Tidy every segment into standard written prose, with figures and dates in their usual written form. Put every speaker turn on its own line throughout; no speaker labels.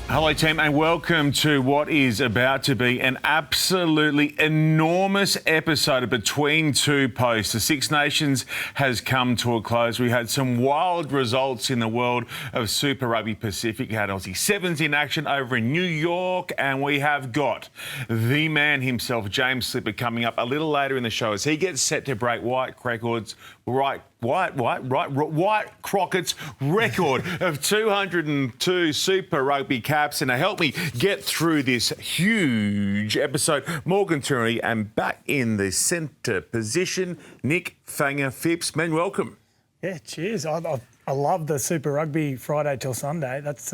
Hello team and welcome to what is about to be an absolutely enormous episode of Between Two Posts. The Six Nations has come to a close. We had some wild results in the world of Super Rugby Pacific. We had Aussie Sevens in action over in New York, and we have got the man himself, James Slipper, coming up a little later in the show as he gets set to break White Crockett's record of 202 Super Rugby caps. And to help me get through this huge episode, Morgan Tourney, and back in the centre position, Nick Fanger Phipps. Men, welcome.
Yeah, cheers. I love the Super Rugby Friday till Sunday. That's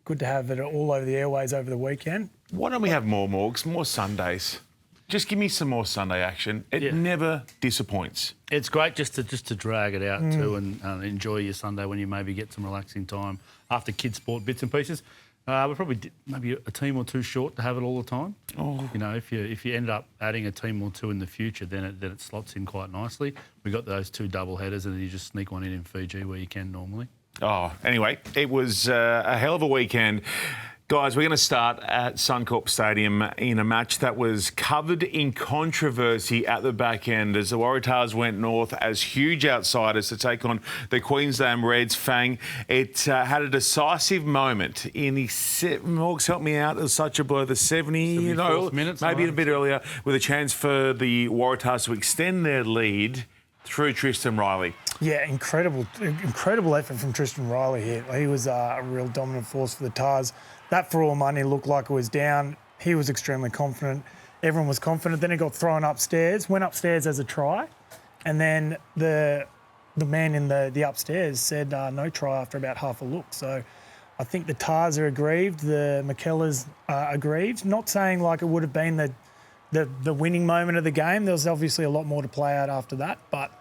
good to have it all over the airways over the weekend.
Why don't we have more Morgs, more Sundays? Just give me some more Sunday action. It never disappoints.
It's great just to drag it out too and enjoy your Sunday when you maybe get some relaxing time after kids' sport bits and pieces. We're probably maybe a team or two short to have it all the time.
Oh.
You know, if you end up adding a team or two in the future, then it slots in quite nicely. We got those two double headers, and then you just sneak one in Fiji where you can normally.
Oh, anyway, it was a hell of a weekend. Guys, we're going to start at Suncorp Stadium in a match that was covered in controversy at the back end as the Waratahs went north as huge outsiders to take on the Queensland Reds. Fang, it had a decisive moment in the Morgs, help me out, it was such a blow, the 70
minutes,
maybe a bit earlier, with a chance for the Waratahs to extend their lead through Triston Reilly.
Yeah, incredible effort from Triston Reilly here. He was a real dominant force for the Tars. That for all money looked like it was down. He was extremely confident. Everyone was confident. Then it got thrown upstairs, went upstairs as a try, and then the man in the upstairs said no try after about half a look. So I think the Tars are aggrieved, the McKellars are aggrieved. Not saying like it would have been the winning moment of the game. There was obviously a lot more to play out after that, but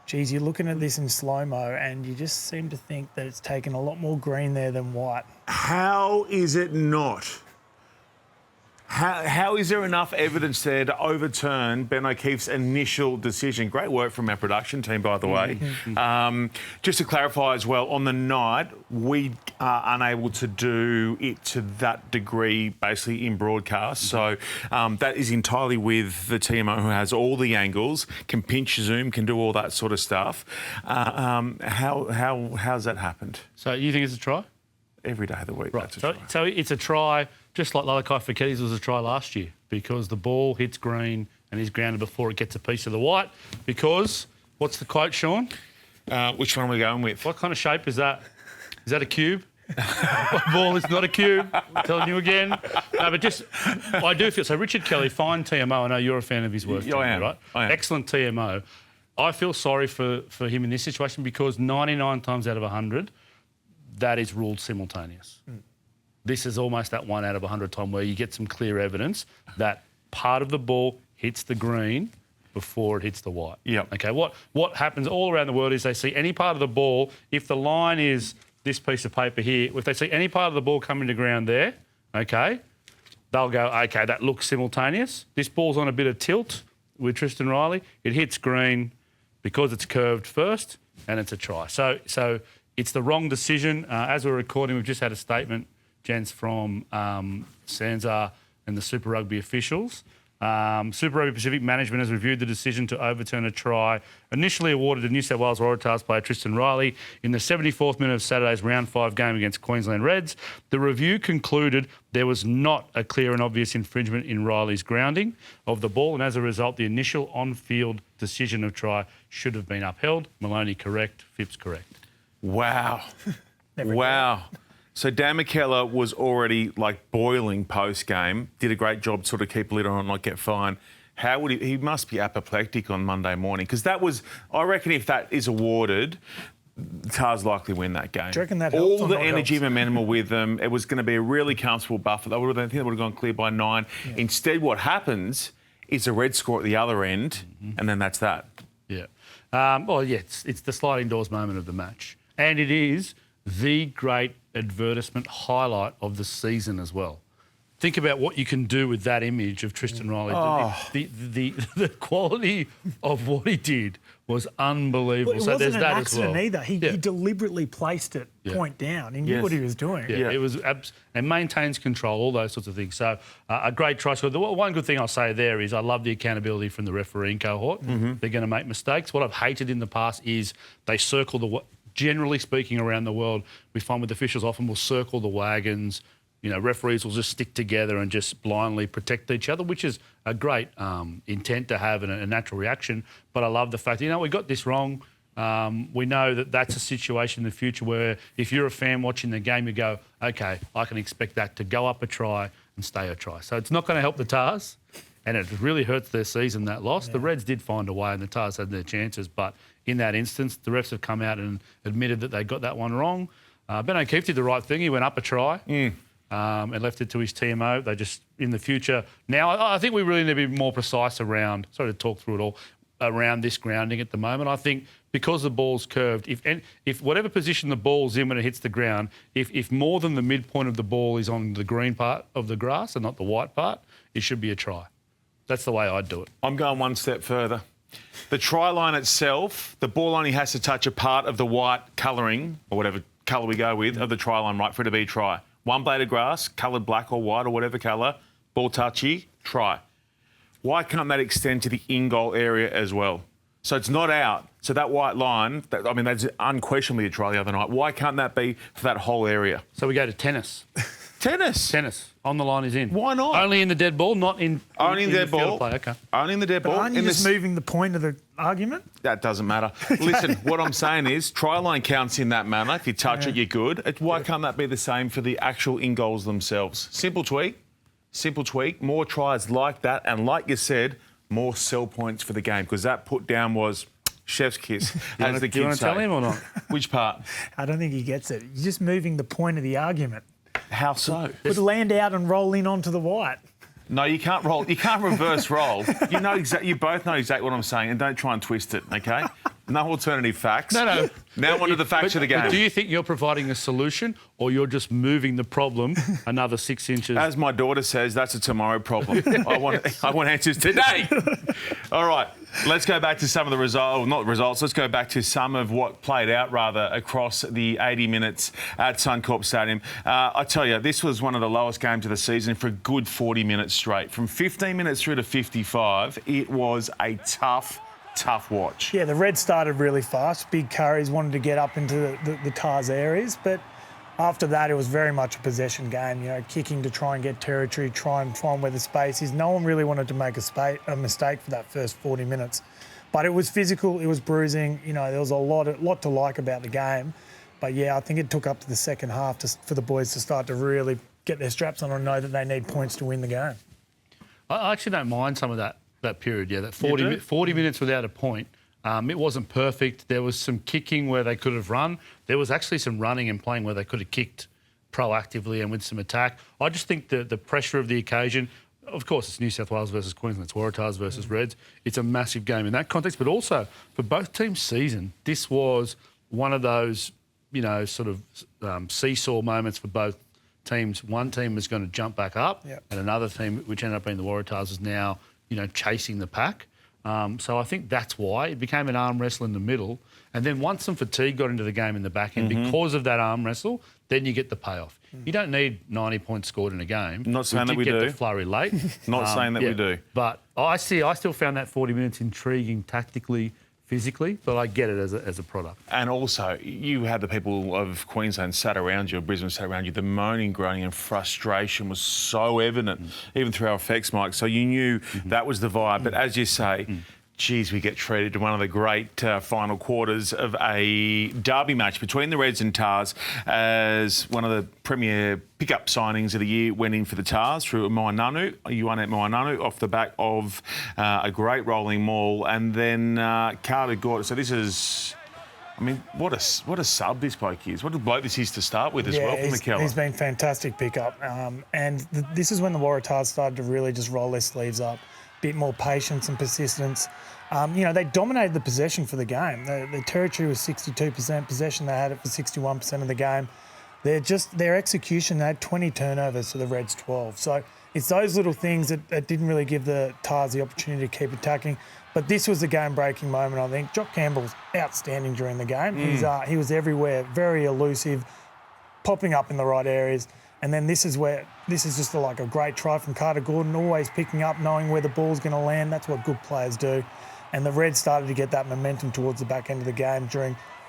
geez, you're looking at this in slow-mo and you just seem to think that it's taken a lot more green there than white.
How is it not? How is there enough evidence there to overturn Ben O'Keefe's initial decision? Great work from our production team, by the way. Just to clarify as well, on the night, we are unable to do it to that degree, basically in broadcast. So that is entirely with the TMO, who has all the angles, can pinch zoom, can do all that sort of stuff. How's that happened?
So you think it's a try?
Every day of the week,
right.
That's a try.
So it's a try, just like Lalakai Fiketis was a try last year, because the ball hits green and is grounded before it gets a piece of the white. Because, what's the quote, Sean?
Which one are we going with?
What kind of shape is that? Is that a cube? Ball is not a cube. I'm telling you again. No, but just, I do feel, so Richard Kelly, fine TMO, I know you're a fan of his work.
I am.
Right?
I am.
Excellent TMO. I feel sorry for him in this situation because 99 times out of 100, that is ruled simultaneous. This is almost that 1 out of 100 time where you get some clear evidence that part of the ball hits the green before it hits the white.
Yep.
Okay, what happens all around the world is they see any part of the ball, if the line is this piece of paper here, if they see any part of the ball coming to ground there, okay, they'll go, okay, that looks simultaneous. This ball's on a bit of tilt with Triston Reilly. It hits green because it's curved first and it's a try. So it's the wrong decision. As we're recording, we've just had a statement, gents, from Sansa and the Super Rugby officials. Super Rugby Pacific management has reviewed the decision to overturn a try initially awarded to New South Wales Waratahs player Triston Reilly in the 74th minute of Saturday's Round 5 game against Queensland Reds. The review concluded there was not a clear and obvious infringement in Reilly's grounding of the ball, and as a result, the initial on-field decision of try should have been upheld. Maloney correct, Phipps correct.
Wow. Wow. So Dan McKellar was already like boiling post-game, did a great job to sort of keep a lid on and not get fined. How would he must be apoplectic on Monday morning, because that was, I reckon if that is awarded, Tars likely win that game.
Do you reckon that
all the energy and momentum were with them. It was going to be a really comfortable buffer. I think they would have gone clear by 9. Yeah. Instead, what happens is a red score at the other end, and then that's that.
Yeah. It's the sliding doors moment of the match. And it is the great advertisement highlight of the season as well. think about what you can do with that image of Triston Reilly. The quality of what he did was unbelievable.
It
so
wasn't
there's
an
that
accident
as well.
either. He deliberately placed it point down. He knew what he was doing.
Yeah, it was and maintains control, all those sorts of things. So a great try score. The one good thing I'll say there is I love the accountability from the refereeing cohort. They're going to make mistakes. What I've hated in the past is they circle generally speaking around the world, we find with officials often will circle the wagons. Referees will just stick together and just blindly protect each other, which is a great intent to have and a natural reaction. But I love the fact, we got this wrong. We know that that's a situation in the future where if you're a fan watching the game, you go, OK, I can expect that to go up a try and stay a try. So it's not going to help the Tars, and it really hurts their season, that loss. Yeah. The Reds did find a way and the Tars had their chances, but in that instance, the refs have come out and admitted that they got that one wrong. Ben O'Keefe did the right thing. He went up a try. And left it to his TMO. They just, in the future... Now, I think we really need to be more precise around... Sorry to talk through it all. Around this grounding at the moment. I think because the ball's curved, if whatever position the ball's in when it hits the ground, if more than the midpoint of the ball is on the green part of the grass and not the white part, it should be a try. That's the way I'd do it.
I'm going one step further. The try line itself, the ball only has to touch a part of the white colouring, or whatever colour we go with, of the try line, right, for it to be a try. One blade of grass, coloured black or white or whatever colour, ball touchy, try. Why can't that extend to the in-goal area as well? So it's not out. So that white line, that's unquestionably a try the other night. Why can't that be for that whole area?
So we go to tennis.
Tennis.
On the line is in.
Why not?
Only in the dead ball, not in...
Only in the dead ball.
Play. Okay.
Only in the dead ball.
Aren't you just moving the point of the argument?
That doesn't matter. Listen, what I'm saying is try line counts in that manner. If you touch it, you're good. Why can't that be the same for the actual in-goals themselves? Simple tweak. More tries like that. And like you said, more sell points for the game, because that put down was chef's kiss, as the kids say.
Do you want to tell him or not?
Which part?
I don't think he gets it. You're just moving the point of the argument.
How so?
Would land out and roll in onto the white.
No, you can't roll. You can't reverse roll. You both know exactly what I'm saying, and don't try and twist it, OK? No alternative facts.
No.
Now on to the facts of the game.
But do you think you're providing a solution, or you're just moving the problem another 6 inches?
As my daughter says, that's a tomorrow problem. I want answers today. All right, let's go back to some of the results. Let's go back to some of what played out, rather, across the 80 minutes at Suncorp Stadium. I tell you, this was one of the lowest games of the season for a good 40 minutes straight. From 15 minutes through to 55, it was a tough watch.
Yeah, the Reds started really fast. Big carries, wanted to get up into the Tars areas, but after that it was very much a possession game, kicking to try and get territory, try and find where the space is. No one really wanted to make a mistake for that first 40 minutes. But it was physical, it was bruising, there was a lot to like about the game. But yeah, I think it took up to the second half for the boys to start to really get their straps on and know that they need points to win the game.
I actually don't mind some of that period, that 40 minutes without a point. It wasn't perfect. There was some kicking where they could have run. There was actually some running and playing where they could have kicked proactively and with some attack. I just think the pressure of the occasion, of course, it's New South Wales versus Queensland, it's Waratahs versus Reds. It's a massive game in that context, but also for both teams' season, this was one of those, seesaw moments for both teams. One team was going to jump back up, and another team, which ended up being the Waratahs, is now chasing the pack. So I think that's why it became an arm wrestle in the middle. And then once some fatigue got into the game in the back end, because of that arm wrestle, then you get the payoff. You don't need 90 points scored in a game.
Not saying that we do.
Get the flurry late.
Not saying that we do.
But I still found that 40 minutes intriguing tactically, physically, but I get it as a product.
And also, you had the people of Queensland sat around you, or Brisbane sat around you. The moaning, groaning and frustration was so evident, even through our effects, Mike. So you knew that was the vibe. But as you say, geez, we get treated to one of the great final quarters of a derby match between the Reds and Tars, as one of the premier pickup signings of the year went in for the Tars through Moananu. Ioane Moananu off the back of a great rolling maul. And then Carter Gordon. So this is... what a sub this bloke is. What a bloke this is to start with as well from McKellar.
He's been fantastic pickup. And this is when the Waratahs started to really just roll their sleeves up. Bit more patience and persistence. They dominated the possession for the game. The territory was 62% possession. They had it for 61% of the game. their execution, they had 20 turnovers to the Reds 12. So it's those little things that didn't really give the Tars the opportunity to keep attacking. But this was a game-breaking moment, I think. Jock Campbell was outstanding during the game. He was everywhere, very elusive, popping up in the right areas. And then this is just like a great try from Carter Gordon, always picking up, knowing where the ball's going to land. That's what good players do. And the Reds started to get that momentum towards the back end of the game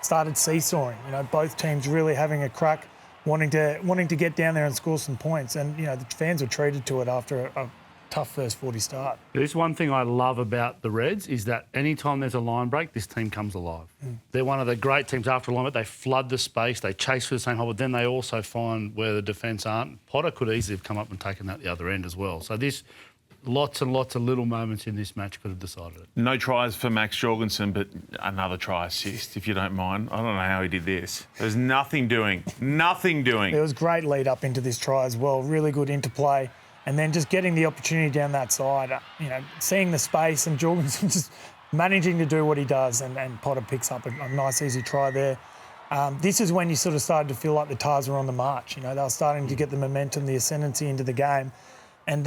started seesawing. Both teams really having a crack, wanting to get down there and score some points. And, the fans were treated to it after a tough first 40 start.
There's one thing I love about the Reds is that anytime there's a line break, this team comes alive. They're one of the great teams after a line break. They flood the space, they chase for the same hole, but then they also find where the defence aren't. Potter could easily have come up and taken that the other end as well. So lots and lots of little moments in this match could have decided it.
No tries for Max Jorgensen, but another try assist, if you don't mind. I don't know how he did this. There's nothing doing. There
was great lead up into this try as well. Really good interplay. And then just getting the opportunity down that side, seeing the space and Jorgensen just managing to do what he does, and Potter picks up a nice, easy try there. This is when you sort of started to feel like the Tars were on the march. They were starting to get the momentum, the ascendancy into the game. And,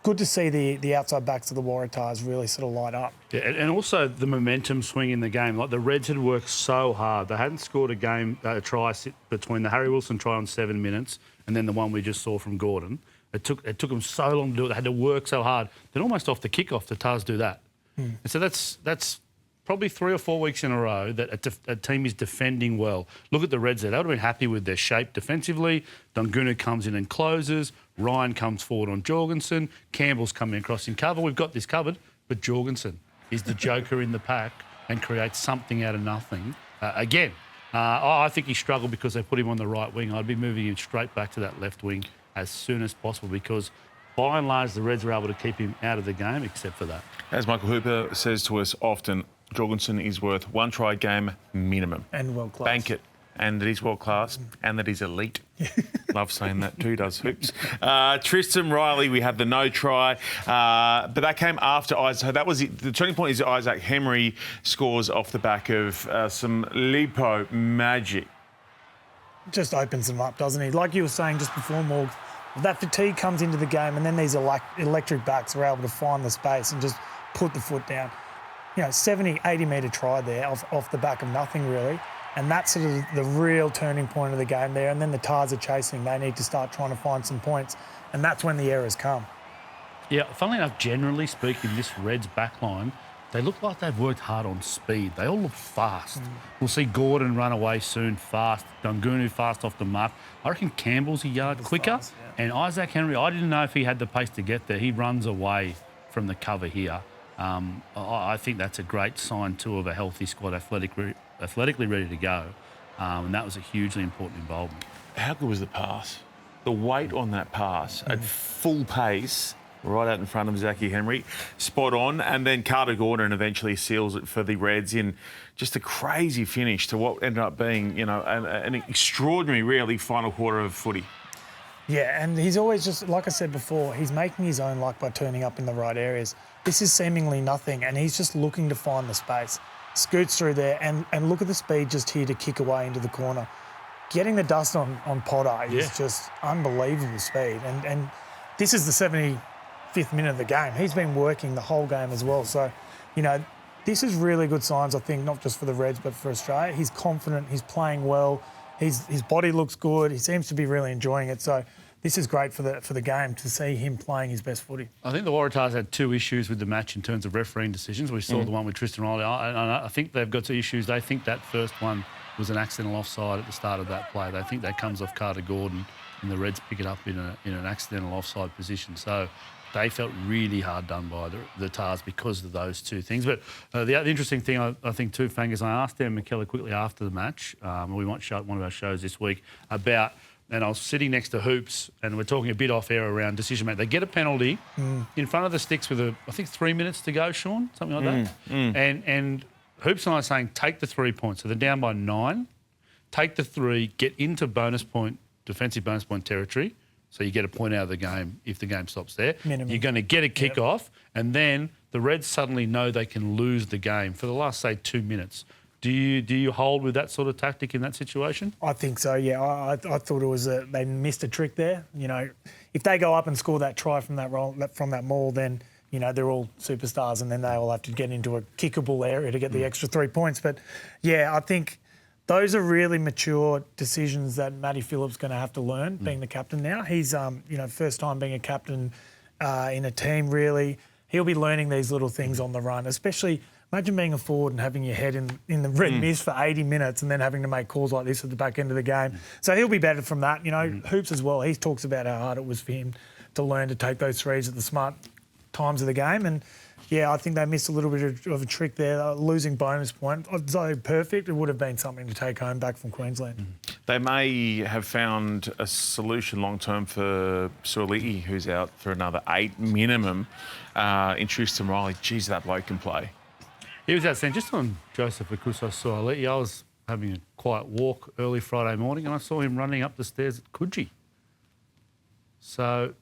good to see the outside backs of the Waratahs really sort of light up.
Yeah, and also the momentum swing in the game. Like, the Reds had worked so hard. They hadn't scored a try between the Harry Wilson try on 7 minutes and then the one we just saw from Gordon. It took them so long to do it. They had to work so hard. Then almost off the kickoff, the Tars do that. And so that's probably 3 or 4 weeks in a row that a team is defending well. Look at the Reds there. They would have been happy with their shape defensively. Dungunu comes in and closes. Ryan comes forward on Jorgensen. Campbell's coming across in cover. We've got this covered. But Jorgensen is the joker in the pack and creates something out of nothing. Again, I think he struggled because they put him on the right wing. I'd be moving him straight back to that left wing as soon as possible, because by and large the Reds were able to keep him out of the game except for that.
As Michael Hooper says to us often, Jorgensen is worth 1 try a game minimum.
And world class.
Bank it. And that he's world class and that he's elite. Love saying that too, does Hoops. Triston Reilly, we had the no try, but that came after Isaac. So that was the turning point. Is Isaac Henry scores off the back of some Lipo magic.
Just opens them up, doesn't he? Like you were saying just before, Morgs, that fatigue comes into the game, and then these electric backs are able to find the space and just put the foot down. 70, 80 metre try there off the back of nothing really. And that's sort of the real turning point of the game there. And then the Tars are chasing. They need to start trying to find some points. And that's when the errors come.
Yeah, funnily enough, generally speaking, this Reds backline, they look like they've worked hard on speed. They all look fast. We'll see Gordon run away soon, fast. Dungunu fast off the mark. I reckon Campbell's a yard quicker.
Fast, yeah.
And Isaac Henry, I didn't know if he had the pace to get there. He runs away from the cover here. I think that's a great sign, too, of a healthy squad, athletically ready to go. And that was a hugely important involvement.
How good was the pass? The weight on that pass at full pace, right out in front of Zachy Henry, spot on. And then Carter Gordon eventually seals it for the Reds in just a crazy finish to what ended up being, an extraordinary, really final quarter of footy.
Yeah, and he's always just, like I said before, he's making his own luck by turning up in the right areas. This is seemingly nothing, and he's just looking to find the space. Scoots through there, and look at the speed just here to kick away into the corner. Getting the dust on Potter is just unbelievable speed. And this is the 75th minute of the game. He's been working the whole game as well. So, this is really good signs, I think, not just for the Reds, but for Australia. He's confident, he's playing well, his body looks good, he seems to be really enjoying it. So this is great for the game to see him playing his best footy.
I think the Waratahs had 2 issues with the match in terms of refereeing decisions. We saw the one with Triston Reilly. I think they've got 2 issues. They think that first one was an accidental offside at the start of that play. They think that comes off Carter Gordon, and the Reds pick it up in an accidental offside position. So they felt really hard done by the Tars because of those 2 things. But the interesting thing, I think, too, Fang, is I asked Dan McKellar quickly after the match, we might show it one of our shows this week, about... And I was sitting next to Hoops, and we're talking a bit off air around decision making. They get a penalty in front of the sticks with I think 3 minutes to go, Sean, something like that. And Hoops and I are saying take the 3 points. So they're down by 9. Take the 3, get into defensive bonus point territory. So you get a point out of the game if the game stops there.
Minimum.
You're going to get a kick off, and then the Reds suddenly know they can lose the game for the last, say, 2 minutes. Do you hold with that sort of tactic in that situation?
I think so, yeah. I thought it was they missed a trick there. You know, if they go up and score that try from that maul, then, you know, they're all superstars and then they all have to get into a kickable area to get the extra 3 points. But, yeah, I think those are really mature decisions that Matty Phillips going to have to learn, being the captain now. He's, you know, first time being a captain in a team, really. He'll be learning these little things on the run, especially... Imagine being a forward and having your head in the red mist for 80 minutes and then having to make calls like this at the back end of the game. So he'll be better from that. You know, Hoops as well, he talks about how hard it was for him to learn to take those threes at the smart times of the game. And, yeah, I think they missed a little bit of a trick there, losing bonus point. Although perfect, it would have been something to take home back from Queensland.
They may have found a solution long-term for Reilly, who's out for another 8 minimum, in Triston Reilly. Geez, that bloke can play.
He was outstanding. Just on Joseph Akuso-Suaalii, I was having a quiet walk early Friday morning and I saw him running up the stairs at Coogee. So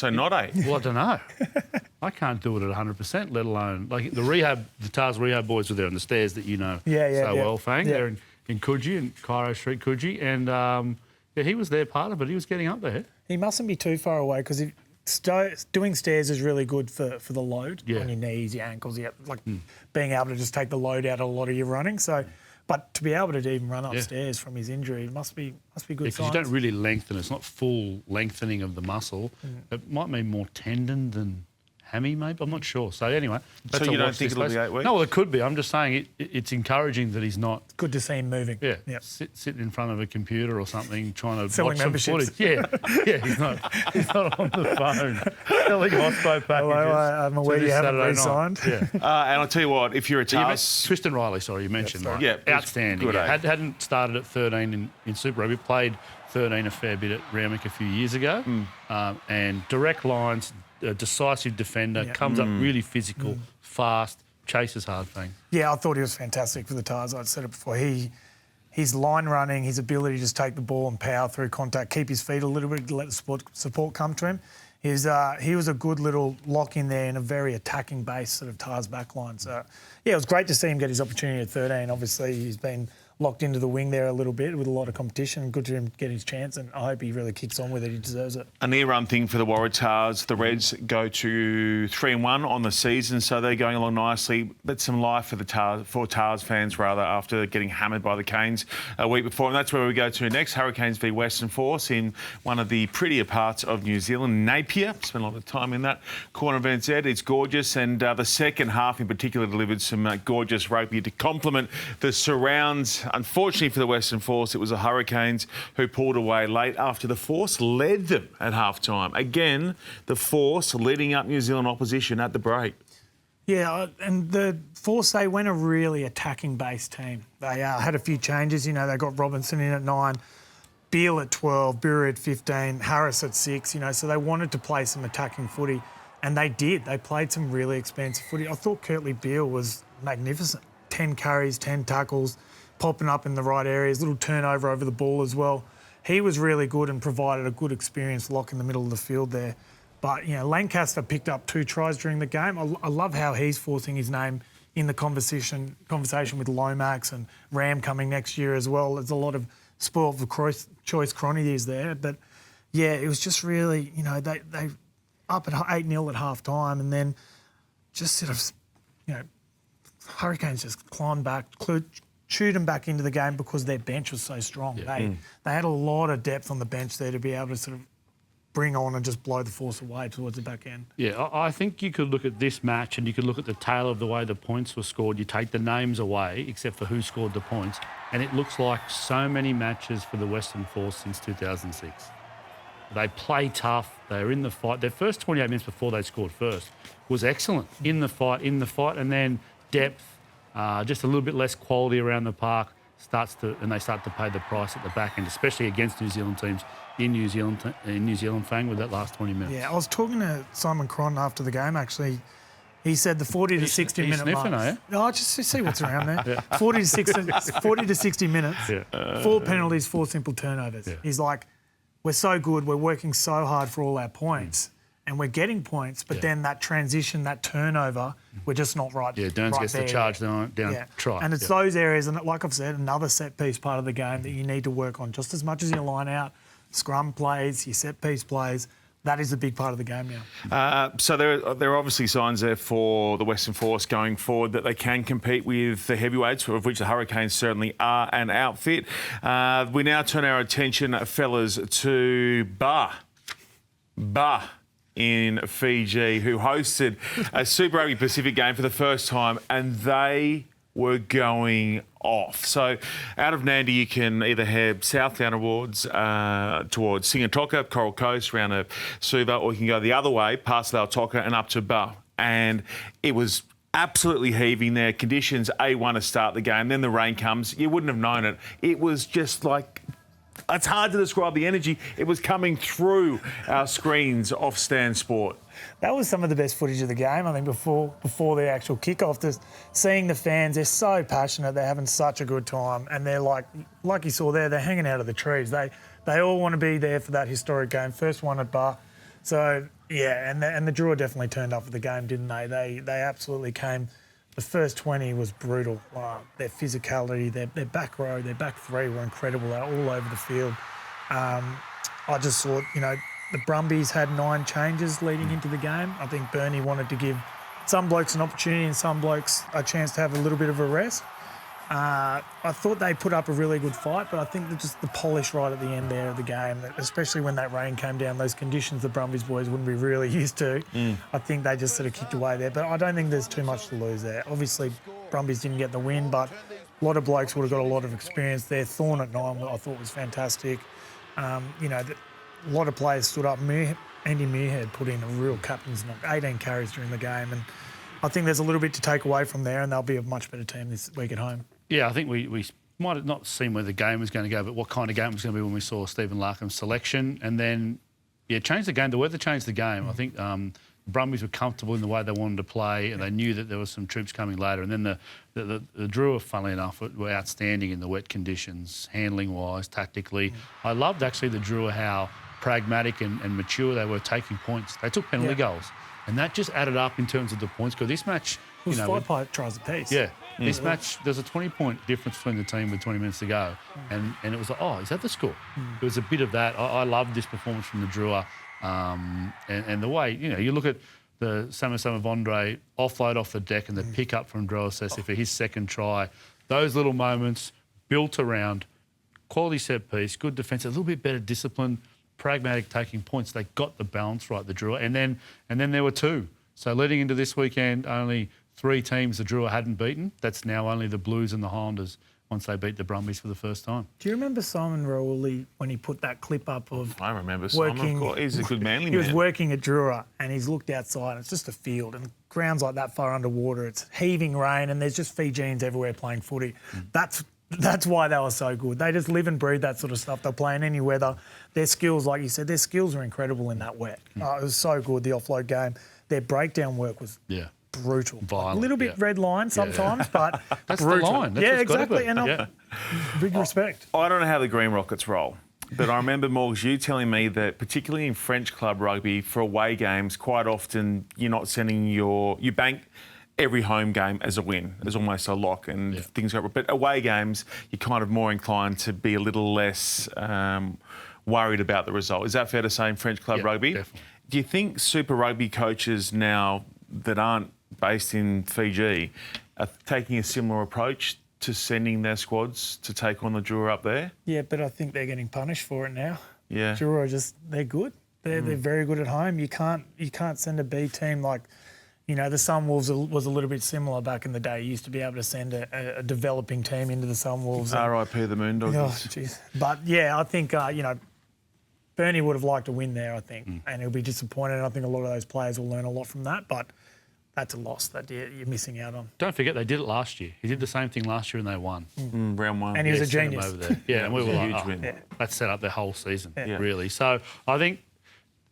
not 8?
Well, I don't know. I can't do it at 100%, let alone... Like the Tars rehab boys were there on the stairs that you know well, Fang. They're in Coogee, in Cairo Street, Coogee. And, he was there part of it. He was getting up there.
He mustn't be too far away because doing stairs is really good for the load on your knees, your ankles, being able to just take the load out of a lot of your running. So, but to be able to even run upstairs from his injury must be good.
Because you don't really lengthen; it's not full lengthening of the muscle. It might mean more tendon than hammy, maybe. I'm not sure. So anyway,
so you don't think it'll be 8 weeks?
No, well, it could be. I'm just saying it's encouraging that he's not.
It's good to see him moving.
Yeah, sitting in front of a computer or something, trying to
selling
watch some footage. Yeah, he's not on the phone selling hospo packages.
Hello, I'm aware you haven't re-signed.
Yeah. And I'll tell you what, if you're a Tars...
Triston Reilly, sorry, you mentioned.
Right?
Yeah,
outstanding. Hadn't started at 13 in Super Rugby, played 13 a fair bit at Randwick a few years ago, and direct lines, a decisive defender, comes up really physical, fast, chases hard thing. Yeah,
I thought he was fantastic for the Tars. I'd said it before. His line running, his ability to just take the ball and power through contact, keep his feet a little bit to let the support come to him. He was a good little lock in there in a very attacking base sort of Tars backline. So, yeah, it was great to see him get his opportunity at 13. Obviously, he's been locked into the wing there a little bit with a lot of competition. Good to him get his chance, and I hope he really kicks on with it. He deserves it.
A near-run thing for the Waratahs. The Reds go to 3-1 on the season, so they're going along nicely. But some life for Tars fans, rather, after getting hammered by the Canes a week before. And that's where we go to next. Hurricanes v Western Force in one of the prettier parts of New Zealand, Napier. Spent a lot of time in that corner of NZ. It's gorgeous, and the second half in particular delivered some gorgeous rugby to complement the surrounds. Unfortunately for the Western Force, it was the Hurricanes who pulled away late after the Force led them at half-time. Again, the Force leading up New Zealand opposition at the break.
Yeah, and the Force, they went a really attacking-based team. They had a few changes. You know, they got Robinson in at 9, Beale at 12, Burey at 15, Harris at 6, you know, so they wanted to play some attacking footy, and they did. They played some really expensive footy. I thought Kurtley Beale was magnificent. 10 carries, 10 tackles, popping up in the right areas, little turnover over the ball as well. He was really good and provided a good experience lock in the middle of the field there. But, you know, Lancaster picked up 2 tries during the game. I love how he's forcing his name in the conversation with Lomax and Ram coming next year as well. There's a lot of spoiled for choice cronies there. But, yeah, it was just really, you know, they up at 8-0 at half-time and then just sort of, you know, Hurricanes just climbed back, chewed them back into the game because their bench was so strong. They had a lot of depth on the bench there to be able to sort of bring on and just blow the Force away towards the back end.
Yeah, I think you could look at this match and you could look at the tail of the way the points were scored. You take the names away, except for who scored the points, and it looks like so many matches for the Western Force since 2006. They play tough. They're in the fight. Their first 28 minutes before they scored first was excellent. In the fight, and then depth, just a little bit less quality around the park and they start to pay the price at the back end, especially against New Zealand teams in New Zealand, Fang, with that last 20 minutes.
Yeah, I was talking to Simon Cron after the game, actually. He said the 40 to 60 minute
sniffing,
mark. No, just see what's around there. 40 to 60 minutes, 4 penalties, 4 simple turnovers. Yeah. He's like, we're so good, we're working so hard for all our points. and we're getting points, but then that transition, that turnover, we're just not right.
Yeah, Derns gets the charge down try.
And it's those areas, and like I've said, another set piece part of the game that you need to work on just as much as your line out, scrum plays, your set piece plays. That is a big part of the game now.
So there are obviously signs there for the Western Force going forward that they can compete with the heavyweights, of which the Hurricanes certainly are an outfit. We now turn our attention, fellas, to Ba in Fiji, who hosted a Super Rugby Pacific game for the first time, and they were going off. So out of Nandi, you can either head south down towards Singatoka, Coral Coast, around to Suva, or you can go the other way, past Lautoka and up to Ba. And it was absolutely heaving there. Conditions A1 to start the game. Then the rain comes. You wouldn't have known it. It was just like... It's hard to describe the energy. It was coming through our screens off Stan Sport.
That was some of the best footage of the game, I think, before the actual kickoff. Just seeing the fans, they're so passionate, they're having such a good time, and they're like you saw there, they're hanging out of the trees. They all want to be there for that historic game, first one at Bar. So yeah, and the Drua definitely turned up for the game, didn't they? They absolutely came. The first 20 was brutal. Their physicality, their back row, their back three were incredible. They were all over the field. I just thought, the Brumbies had 9 changes leading into the game. I think Bernie wanted to give some blokes an opportunity and some blokes a chance to have a little bit of a rest. I thought they put up a really good fight, but I think that just the polish right at the end there of the game, especially when that rain came down, those conditions the Brumbies boys wouldn't be really used to. I think they just sort of kicked away there. But I don't think there's too much to lose there. Obviously, Brumbies didn't get the win, but a lot of blokes would have got a lot of experience there. Thorne at 9, I thought was fantastic. A lot of players stood up. Andy Muirhead put in a real captain's knock, 18 carries during the game. And I think there's a little bit to take away from there, and they'll be a much better team this week at home.
Yeah, I think we might have not seen where the game was going to go, but what kind of game it was going to be when we saw Stephen Larkham's selection. And then, changed the game. The weather changed the game. I think the Brumbies were comfortable in the way they wanted to play, and they knew that there were some troops coming later. And then the Drua, funnily enough, were outstanding in the wet conditions, handling-wise, tactically. I loved, actually, the Drua, how pragmatic and mature they were taking points. They took penalty goals. And that just added up in terms of the points. Because this match...
It was 5 tries apiece.
Yeah. This match, there's a 20-point difference between the team with 20 minutes to go. And it was like, is that the score? It was a bit of that. I loved this performance from the Drua. And the way, you look at the Samavondre offload off the deck and the pick-up from Drua Sessi for his second try. Those little moments built around quality set piece, good defence, a little bit better discipline, pragmatic taking points. They got the balance right, the Drua. And then there were 2. So leading into this weekend, only 3 teams the Drua hadn't beaten. That's now only the Blues and the Highlanders once they beat the Brumbies for the first time.
Do you remember Simon Rowley when he put that clip up of
I remember Simon, of course. He's a good manly man.
He was working at Drua and he's looked outside and it's just a field and ground's like that far underwater. It's heaving rain and there's just Fijians everywhere playing footy. That's why they were so good. They just live and breathe that sort of stuff. They'll play in any weather. Their skills, like you said, their skills are incredible in that wet. It was so good, the offload game. Their breakdown work was brutal.
Violent,
a little bit red line sometimes, but
that's
brutal.
The line. That's
exactly. And big respect.
I don't know how the Green Rockets roll, but I remember, Morgs, you telling me that particularly in French club rugby, for away games, quite often you're not sending you bank every home game as a win, as almost a lock, and things go. But away games, you're kind of more inclined to be a little less worried about the result. Is that fair to say in French club rugby?
Definitely.
Do you think Super Rugby coaches now that aren't based in Fiji are taking a similar approach to sending their squads to take on the Drua up there?
Yeah, but I think they're getting punished for it now.
Yeah.
Drua they're good. They're very good at home. You can't send a B team like, the Sunwolves was a little bit similar back in the day. You used to be able to send a developing team into the Sunwolves.
R.I.P. the Moondogs.
Oh, jeez. But yeah, I think Bernie would have liked to win there, I think, and he'll be disappointed. And I think a lot of those players will learn a lot from that, but that's a loss that you're missing out on.
Don't forget, they did it last year. He did the same thing last year and they won.
Round 1.
And he was a genius.
Over there. Yeah, and we were like,
huge win.
that set up their whole season, really. So I think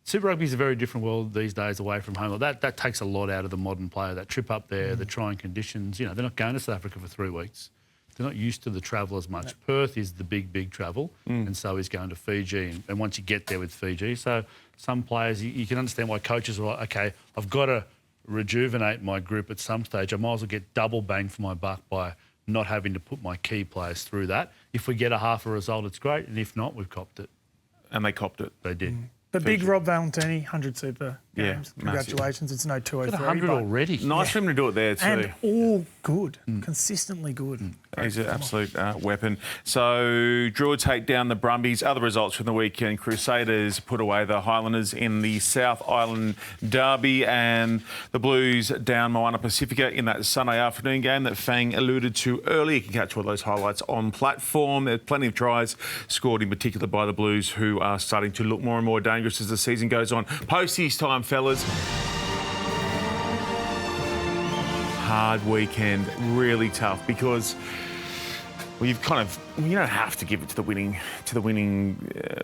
Super Rugby is a very different world these days away from home. That takes a lot out of the modern player, that trip up there, the trying conditions. They're not going to South Africa for 3 weeks. they're not used to the travel as much. Perth is the big travel, and so he's going to Fiji. And once you get there with Fiji, so some players, you can understand why coaches are like, okay, I've got to rejuvenate my group at some stage. I might as well get double bang for my buck by not having to put my key players through that. If we get a half a result, it's great. And if not, we've copped it.
And they copped it.
They did.
But big Rob Valentini, 100 super games.
Yeah,
Congratulations. It's no 203.
100 already.
Nice for him to do it there too.
And all good. Consistently good.
He's an absolute weapon. So, Drua take down the Brumbies. Other results from the weekend. Crusaders put away the Highlanders in the South Island derby, and the Blues down Moana Pacifica in that Sunday afternoon game that Fang alluded to earlier. You can catch all those highlights on platform. There's plenty of tries scored in particular by the Blues, who are starting to look more and more dangerous as the season goes on. Posties time, fellas. Hard weekend, really tough because well, you don't have to give it to the winning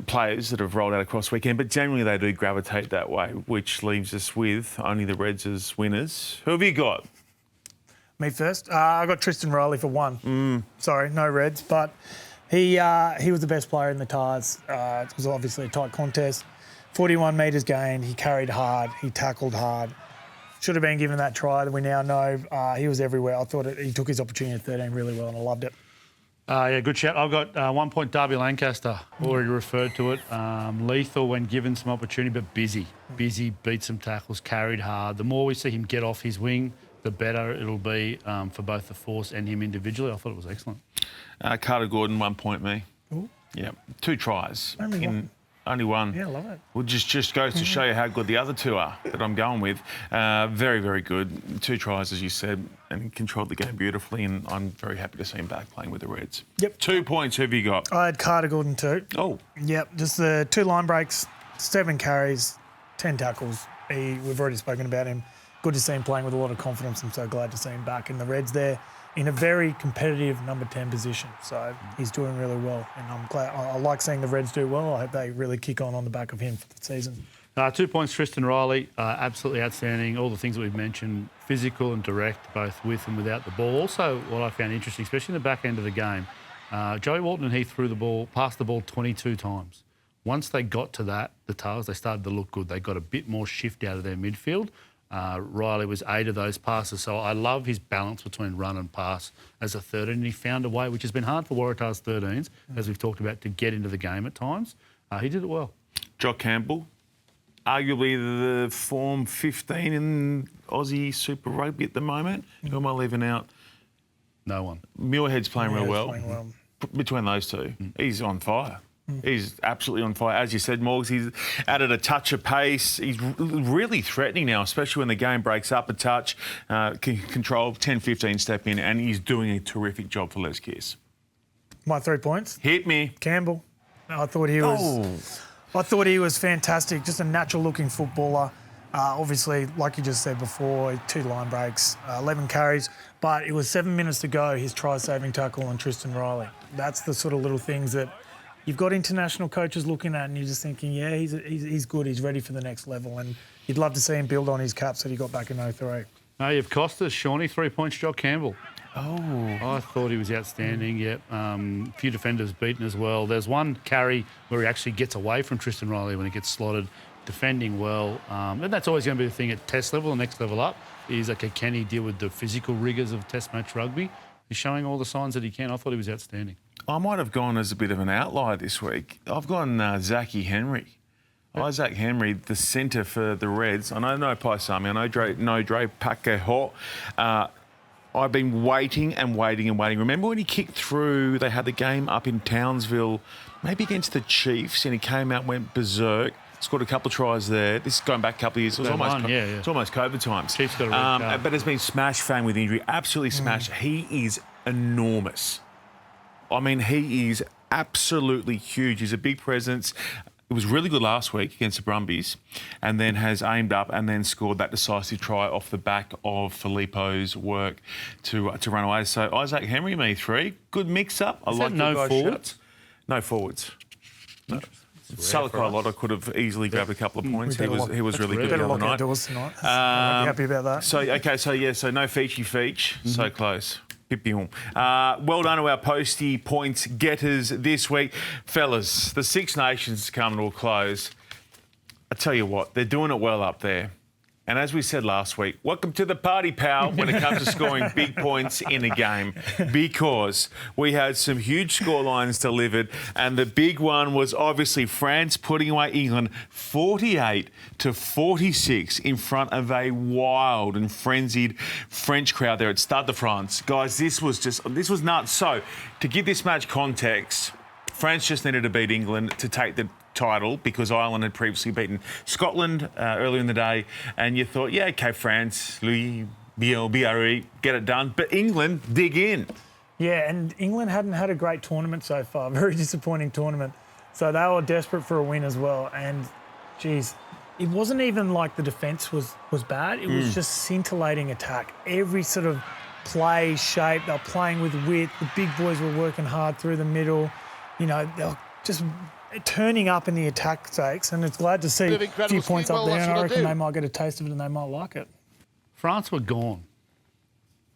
players that have rolled out across the weekend, but generally they do gravitate that way, which leaves us with only the Reds as winners. Who have you got?
Me first. I got Triston Reilly for 1. Sorry, no Reds, but he was the best player in the Tars. It was obviously a tight contest. 41 metres gained. He carried hard. He tackled hard. Should have been given that try that we now know. He was everywhere. I thought he took his opportunity at 13 really well, and I loved it.
Yeah, good shout. I've got 1 point Derby Lancaster, already referred to it. Lethal when given some opportunity, but busy. Busy, beat some tackles, carried hard. The more we see him get off his wing, the better it'll be for both the force and him individually. I thought it was excellent.
Carter Gordon, 1 point me.
Ooh.
Yeah, 2 tries.
Only one.
Only one.
Yeah, I love it.
Well, just goes to show you how good the other 2 are that I'm going with. Very, very good. 2 tries, as you said, and controlled the game beautifully, and I'm very happy to see him back playing with the Reds.
Yep.
2 points. Who have you got?
I had Carter Gordon too.
Oh.
Yep, just the 2 line breaks, 7 carries, 10 tackles. We've already spoken about him. Good to see him playing with a lot of confidence. I'm so glad to see him back in the Reds there in a very competitive number 10 position. So he's doing really well, and I'm glad. I like seeing the Reds do well. I hope they really kick on the back of him for the season.
2 points, Triston Reilly, absolutely outstanding. All the things that we've mentioned, physical and direct, both with and without the ball. Also, what I found interesting, especially in the back end of the game, Joey Walton and he threw the ball, passed the ball 22 times. Once they got to that, the Tars, they started to look good. They got a bit more shift out of their midfield. Reilly was 8 of those passes, so I love his balance between run and pass as a 13, and he found a way, which has been hard for Waratah's 13s, as we've talked about, to get into the game at times. He did it well.
Jock Campbell, arguably the form 15 in Aussie Super Rugby at the moment. Who am I leaving out?
No one.
Muirhead's playing real well.
Playing well.
Between those 2, he's on fire. He's absolutely on fire. As you said, Morgs, he's added a touch of pace. He's really threatening now, especially when the game breaks up a touch. Can control 10, 15 step in, and he's doing a terrific job for Les Kiss.
My 3 points.
Hit me.
Campbell. I thought he was fantastic. Just a natural-looking footballer. Obviously, like you just said before, 2 line breaks, 11 carries, but it was 7 minutes to go. His try-saving tackle on Triston Reilly. That's the sort of little things that you've got international coaches looking at, and you're just thinking, yeah, he's good. He's ready for the next level, and you'd love to see him build on his caps that he got back in 03.
No, you've cost us, Shawnee, 3 points, Jock Campbell.
Oh.
I thought he was outstanding, yep. A few defenders beaten as well. There's one carry where he actually gets away from Triston Reilly when he gets slotted, defending well. And that's always going to be the thing at test level, the next level up, is, okay, can he deal with the physical rigours of test match rugby? He's showing all the signs that he can. I thought he was outstanding.
I might have gone as a bit of an outlier this week. I've gone Zachy Henry. Isaac Henry, the centre for the Reds. I know no Paisami, I know no Dre Pakeho. I've been waiting and waiting and waiting. Remember when he kicked through, they had the game up in Townsville, maybe against the Chiefs, and he came out and went berserk. Scored a couple of tries there. This is going back a couple of years. It was it's almost COVID times.
Chiefs got a red card.
But has been smashed, Fang, with injury. Absolutely smashed. He is enormous. I mean, he is absolutely huge. He's a big presence. It was really good last week against the Brumbies, and then has aimed up and then scored that decisive try off the back of Filippo's work to run away. So Isaac Henry, me 3. Good mix-up. I like
no forwards?
No forwards. No. Salakai could have easily grabbed a couple of points. He was really good the other night.
I'm happy about that.
So no Feechy Feech. So close. Well done to our postie points getters this week. Fellas, the Six Nations come to a close. I tell you what, they're doing it well up there. And as we said last week, welcome to the party, pal, when it comes to scoring big points in a game, because we had some huge scorelines delivered, and the big one was obviously France putting away England 48-46 in front of a wild and frenzied French crowd there at Stade de France. Guys, this was nuts. So, to give this match context, France just needed to beat England to take the title because Ireland had previously beaten Scotland earlier in the day, and you thought, yeah, okay, France, Louis, BRE, get it done. But England, dig in.
Yeah, and England hadn't had a great tournament so far, very disappointing tournament. So they were desperate for a win as well. And, geez, it wasn't even like the defence was bad. It was just scintillating attack. Every sort of play, shape, they were playing with width. The big boys were working hard through the middle. You know, they were just turning up in the attack stakes, and it's glad to see a few points up there, and I reckon they might get a taste of it and they might like it.
France were gone.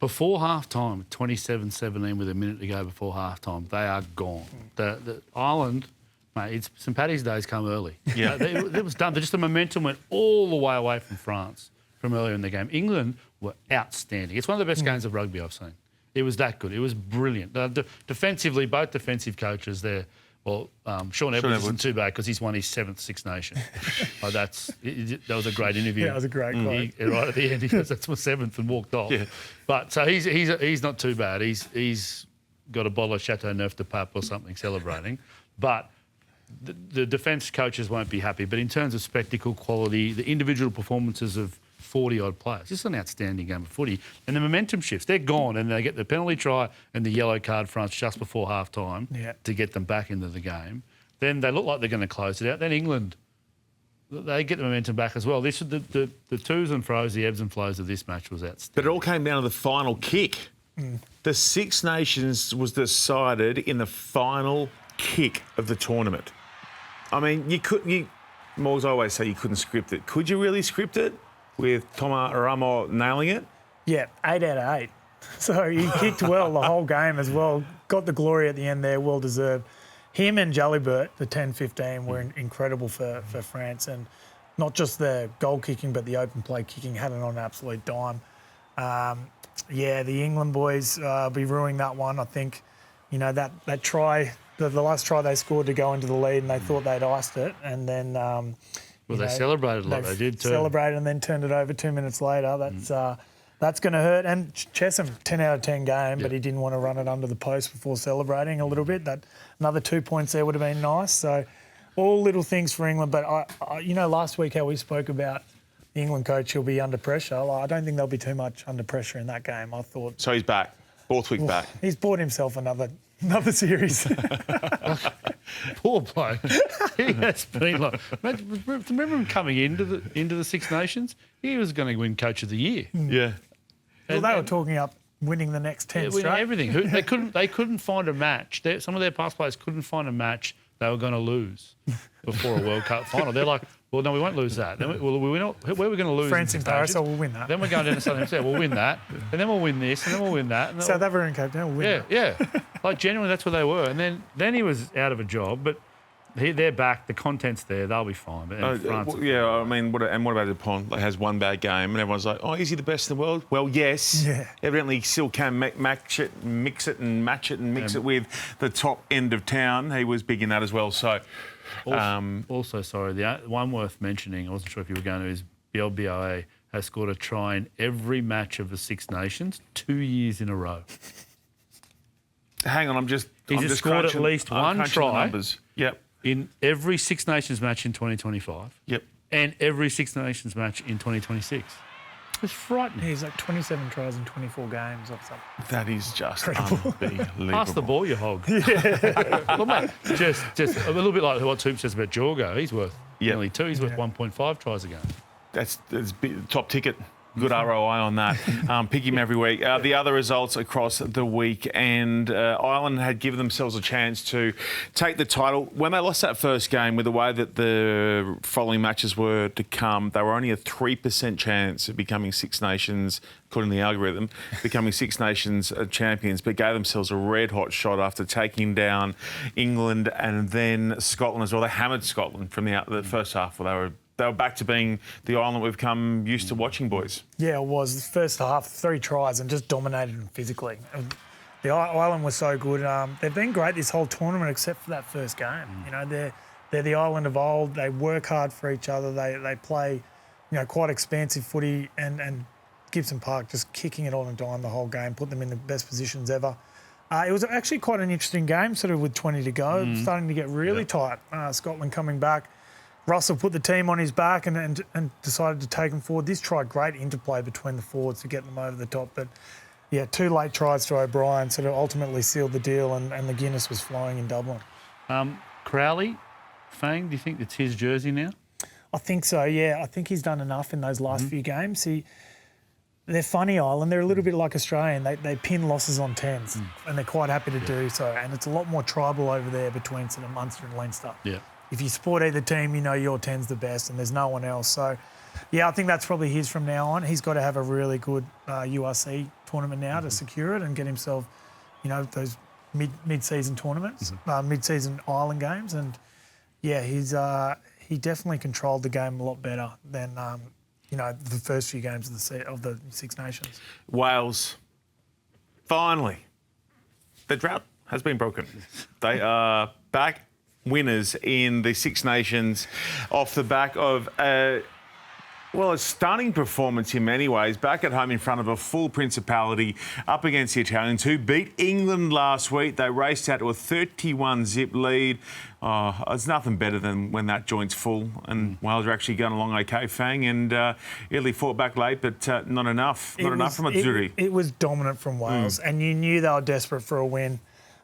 Before half-time, 27-17 with a minute to go before half-time, they are gone. The Ireland, mate, it's St Paddy's Day's come early. Yeah. It was done. Just the momentum went all the way away from France from earlier in the game. England were outstanding. It's one of the best games of rugby I've seen. It was that good. It was brilliant. Defensively, both defensive coaches there. Well, Sean Edwards isn't too bad because he's won his 7th Six Nations. That was a great interview.
Yeah, that was a great quote.
Right at the end, he goes, "That's my 7th," and walked off. Yeah. But so he's not too bad. He's got a bottle of Chateau Neuf de Pape or something celebrating. But the defence coaches won't be happy. But in terms of spectacle, quality, the individual performances of 40-odd players. This is an outstanding game of footy. And the momentum shifts. They're gone, and they get the penalty try and the yellow card France just before half-time to get them back into the game. Then they look like they're going to close it out. Then England, they get the momentum back as well. This is the twos and fros, the ebbs and flows of this match was outstanding.
But it all came down to the final kick. The Six Nations was decided in the final kick of the tournament. I mean, Morgs always say you couldn't script it. Could you really script it? With Thomas Ramo nailing it?
Yeah, 8 out of 8. So he kicked well the whole game as well. Got the glory at the end there, well deserved. Him and Jalibert, the 10-15, were incredible for France. And not just the goal kicking, but the open play kicking had it on an absolute dime. The England boys be ruining that one. I think, you know, that try, the last try they scored to go into the lead, and they thought they'd iced it. And then...
they celebrated like they did too.
Celebrated and then turned it over 2 minutes later. That's going to hurt. And Chesham, 10 out of 10 game, but he didn't want to run it under the post before celebrating a little bit. Another 2 points there would have been nice. So all little things for England. But, last week how we spoke about the England coach, he'll be under pressure. I don't think there'll be too much under pressure in that game. I thought.
So he's back. Borthwick back.
He's bought himself another series.
Poor bloke. He has been like. Remember him coming into the Six Nations? He was going to win Coach of the Year.
Yeah.
Well, they were talking up winning the next 10 straight.
Everything. They couldn't find a match. Some of their past players couldn't find a match they were going to lose before a World Cup final. They're like, well, no, we won't lose that. Then where are we going to lose?
France in Paris, so we'll win that.
Then we're going down to Southern Hemisphere, we'll win that. And then we'll win this, and then we'll win that. And
South Africa and Cape Town will win that.
Yeah. Like, genuinely, that's where they were. And then he was out of a job, but they're back. The content's there. They'll be fine. But France
I mean, what about Dupont? Like, has one bad game, and everyone's like, "Oh, is he the best in the world?" Well, yes. Yeah. Evidently, he still can mix it and mix it with the top end of town. He was big in that as well. So,
also, sorry, the one worth mentioning. I wasn't sure if you were going to. Is BLBOA has scored a try in every match of the Six Nations 2 years in a row.
Hang on,
He's scored at least one try.
Yep.
In every Six Nations match in 2025.
Yep.
And every Six Nations match in 2026. It's frightening.
He's like 27 tries in 24 games or something.
That is just unbelievable.
Pass the ball, you hog. Yeah. Well, mate, just a little bit like what Toop says about Jorgo. He's worth nearly 2. He's worth 1.5 tries a game.
That's top ticket. Good ROI on that. Pick him every week. The other results across the week, and Ireland had given themselves a chance to take the title. When they lost that first game, with the way that the following matches were to come, they were only a 3% chance of becoming Six Nations, according to the algorithm, becoming Six Nations champions, but gave themselves a red-hot shot after taking down England and then Scotland as well. They hammered Scotland from the first half, where they were back to being the Ireland we've come used to watching, boys.
Yeah, it was. The first half, 3 tries and just dominated them physically. The Ireland was so good. They've been great this whole tournament except for that first game. You know, they're the Ireland of old. They work hard for each other. They play, quite expansive footy, and Gibson Park just kicking it on a dime the whole game, put them in the best positions ever. It was actually quite an interesting game, sort of with 20 to go, starting to get really tight. Scotland coming back. Russell put the team on his back and decided to take them forward. This tried great interplay between the forwards to get them over the top. But, yeah, 2 late tries to O'Brien sort of ultimately sealed the deal, and the Guinness was flowing in Dublin.
Crowley, Fang, do you think it's his jersey now?
I think so, yeah. I think he's done enough in those last few games. They're funny, Ireland. They're a little bit like Australian. They pin losses on 10s, and they're quite happy to do so. And it's a lot more tribal over there between sort of Munster and Leinster. Yeah. If you support either team, you know your 10's the best and there's no one else. So, yeah, I think that's probably his from now on. He's got to have a really good URC tournament now to secure it and get himself, those mid-season tournaments, mid-season Ireland games. And, yeah, he definitely controlled the game a lot better than, the first few games of the Six Nations.
Wales, finally, the drought has been broken. They are back winners in the Six Nations off the back of a stunning performance in many ways. Back at home in front of a full Principality up against the Italians, who beat England last week. They raced out to a 31-zip lead. It's nothing better than when that joint's full, and Wales are actually going along okay, Fang, and Italy fought back late, but not enough. Not enough from Azzurri.
It was dominant from Wales, and you knew they were desperate for a win.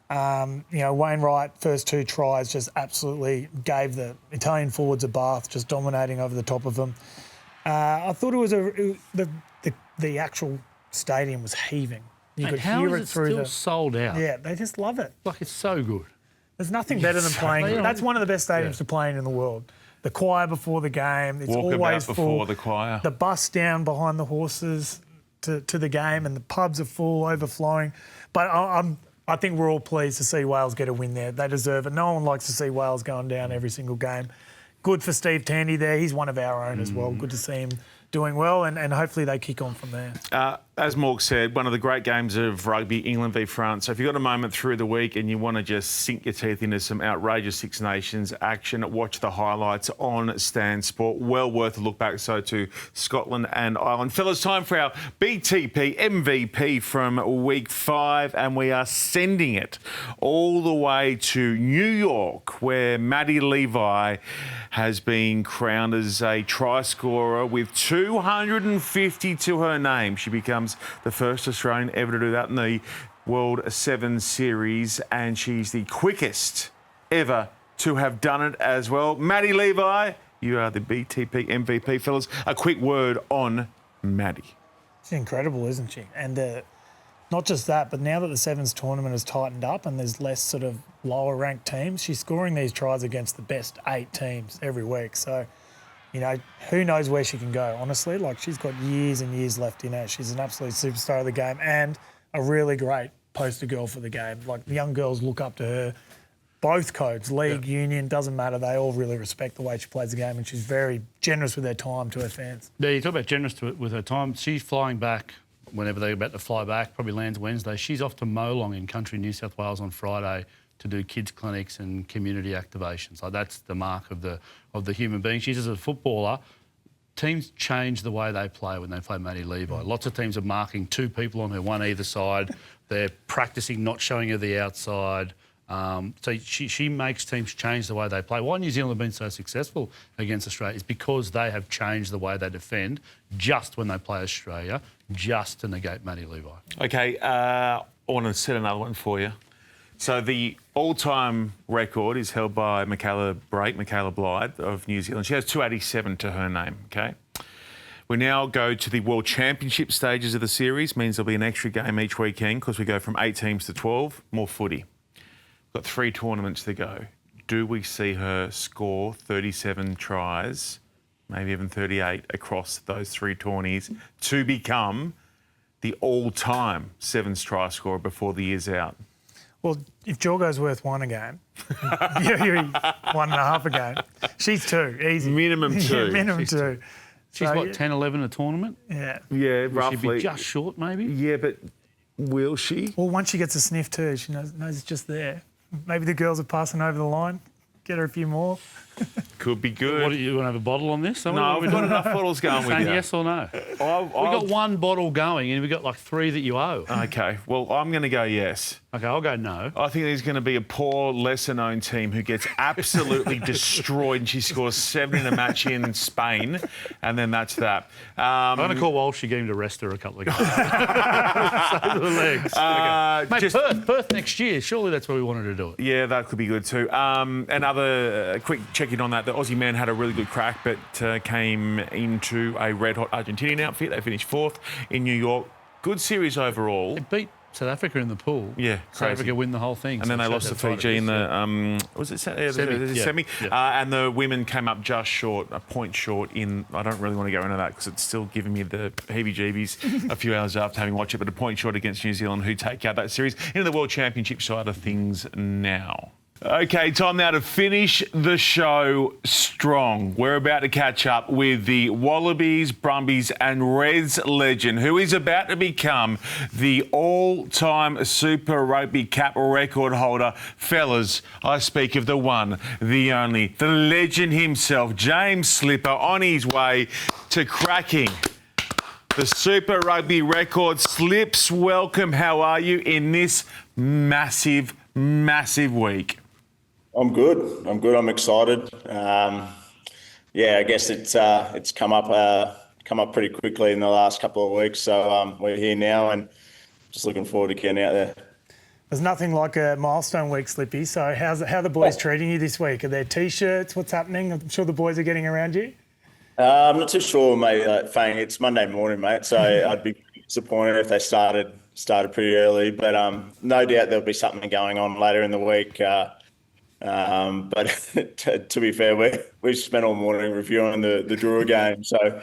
Wainwright, first 2 tries, just absolutely gave the Italian forwards a bath, just dominating over the top of them. I thought it was the actual stadium was heaving. You could hear it through
still sold out?
Yeah, they just love it.
Like, it's so good.
There's nothing better than playing. That's one of the best stadiums to play in the world. The choir before the game, it's always full.
Before the choir.
The bus down behind the horses to the game, and the pubs are full, overflowing. But I think we're all pleased to see Wales get a win there. They deserve it. No one likes to see Wales going down every single game. Good for Steve Tandy there. He's one of our own as well. Good to see him doing well, and hopefully they kick on from there.
As Morgs said, one of the great games of rugby, England v France. So if you've got a moment through the week and you want to just sink your teeth into some outrageous Six Nations action, watch the highlights on Stan Sport. Well worth a look back, so to Scotland and Ireland. Fellas, time for our BTP MVP from week 5, and we are sending it all the way to New York, where Maddie Levi has been crowned as a try scorer with 250 to her name. She becomes the first Australian ever to do that in the World 7 Series, and she's the quickest ever to have done it as well. Maddie Levi, you are the BTP MVP, fellas. A quick word on Maddie.
She's incredible, isn't she? And not just that, but now that the Sevens tournament has tightened up and there's less sort of lower ranked teams, she's scoring these tries against the best 8 teams every week. So, who knows where she can go, honestly. Like, she's got years and years left in her. She's an absolute superstar of the game and a really great poster girl for the game. Like, the young girls look up to her. Both codes, league, union, doesn't matter. They all really respect the way she plays the game, and she's very generous with her time to her fans.
Yeah, you talk about generous with her time. She's flying back whenever they're about to fly back, probably lands Wednesday. She's off to Molong in country New South Wales on Friday to do kids clinics and community activations. Like, that's the mark of the human being. She's, as a footballer, teams change the way they play when they play Maddie Levi. Lots of teams are marking 2 people on her, one either side. They're practising not showing her the outside. So she makes teams change the way they play. Why New Zealand have been so successful against Australia is because they have changed the way they defend just when they play Australia, just to negate Maddie Levi. OK,
I want to set another one for you. So the all-time record is held by Michaela Blythe of New Zealand. She has 287 to her name, OK? We now go to the World Championship stages of the series. Means there'll be an extra game each weekend because we go from 8 teams to 12. More footy. Got 3 tournaments to go. Do we see her score 37 tries, maybe even 38 across those 3 tourneys to become the all-time sevens try scorer before the year's out?
Well, if Jorgo's worth 1 a game, you're 1.5 a game. She's 2, easy.
Minimum 2.
Yeah, minimum 2.
She's
So,
what, 10, 11 a tournament?
Yeah.
Yeah,
Will
roughly.
she be just short, maybe?
Yeah, but will she?
Well, once she gets a sniff too, she knows it's just there. Maybe the girls are passing over the line. Get her a few more.
Could be good.
What, do you want to have a bottle on this?
No, we've got enough bottles going with
Saying
you.
yes or no? We
I'll-
got 1 bottle going and we got like 3 that you owe.
Okay, well, I'm going to go yes.
Okay, I'll go no.
I think there's going to be a poor, lesser-known team who gets absolutely destroyed and she scores 7 in a match in Spain, and then that's that.
I'm going to call Walsh again to rest her a couple of games. Save the legs. Mate, Perth next year. Surely that's where we wanted to do it.
Yeah, that could be good too. Another quick check-in on that. The Aussie man had a really good crack, but came into a red-hot Argentinian outfit. They finished 4th in New York. Good series overall.
It beat South Africa in the pool.
Yeah,
South
crazy.
Africa win the whole thing.
And then they lost to Fiji in the was it semi?
Yeah.
And the women came up just short, a point short. In I don't really want to go into that because it's still giving me the heebie-jeebies a few hours after having watched it. But a point short against New Zealand, who take out that series into the World Championship side of things now. Okay, time now to finish the show strong. We're about to catch up with the Wallabies, Brumbies and Reds legend who is about to become the all-time Super Rugby cap record holder. Fellas, I speak of the one, the only, the legend himself, James Slipper, on his way to cracking the Super Rugby record. Slips, welcome. How are you in this massive, massive week?
I'm good. I'm excited. Yeah, I guess it's come up pretty quickly in the last couple of weeks. So we're here now, and just looking forward to getting out there.
There's nothing like a milestone week, Slippy. So how are the boys treating you this week? Are there T-shirts? What's happening? I'm sure the boys are getting around you.
I'm not too sure, mate. Fang, it's Monday morning, mate. So I'd be disappointed if they started pretty early. But no doubt there'll be something going on later in the week. But to be fair, we spent all morning reviewing the Drua game, so